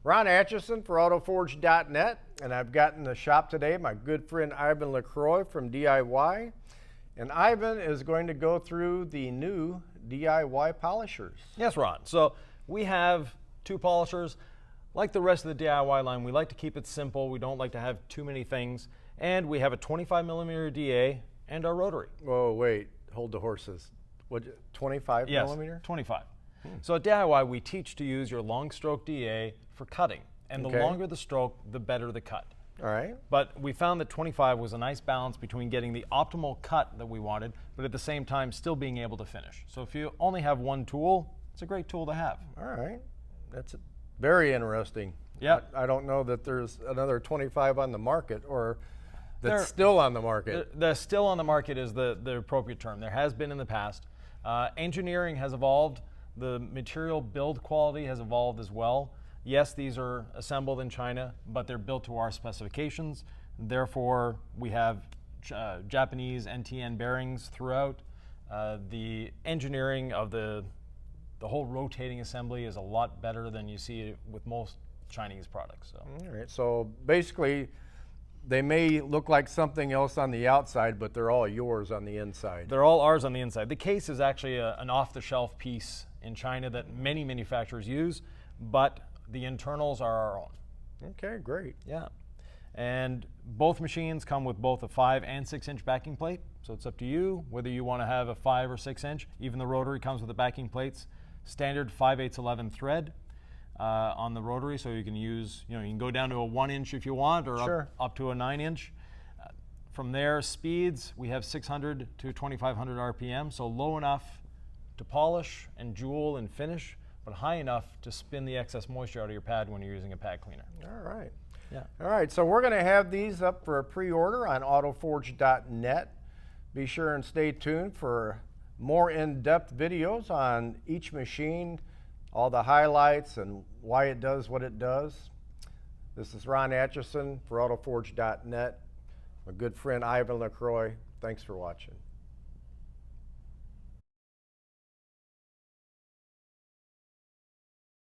Ron Atchison for AutoForge.net, and I've got in the shop today my good friend Yvan LaCroix from DIY. And Yvan is going to go through the new DIY polishers. Yes, Ron. So we have two polishers. Like the rest of the DIY line, we like to keep it simple. We don't like to have too many things. And we have a 25 millimeter DA and our rotary. Whoa, wait, hold the horses. What, 25 Yes, millimeter? 25. So at DIY, we teach to use your long stroke DA for cutting. And the longer the stroke, the better the cut. All right. But we found that 25 was a nice balance between getting the optimal cut that we wanted, but at the same time still being able to finish. So if you only have one tool, it's a great tool to have. All right. That's very interesting. Yeah. I don't know that there's another 25 on the market, or that's still on the market. The still on the market is the appropriate term. There has been in the past. Engineering has evolved. The material build quality has evolved as well. Yes, these are assembled in China, but they're built to our specifications. Therefore, we have Japanese NTN bearings throughout. The engineering of the whole rotating assembly is a lot better than you see with most Chinese products. So. All right. So basically, they may look like something else on the outside, but they're all yours on the inside. They're all ours on the inside. The case is actually an off-the-shelf piece in China that many manufacturers use, but the internals are our own. Okay, great. Yeah. And both machines come with both a 5 and 6 inch backing plate. So it's up to you whether you want to have a 5 or 6 inch. Even the rotary comes with the backing plates. Standard 5/8 thread on the rotary, so you can use, you can go down to a 1 inch if you want, or up to a 9 inch. From there, speeds, we have 600 to 2500 RPM, so low enough to polish and jewel and finish, but high enough to spin the excess moisture out of your pad when you're using a pad cleaner. All right. Yeah. All right, so we're going to have these up for a pre-order on AutoForge.net. Be sure and stay tuned for more in-depth videos on each machine, all the highlights and why it does what it does. This is Ron Atchison for AutoForge.net. My good friend Yvan LaCroix. Thanks for watching.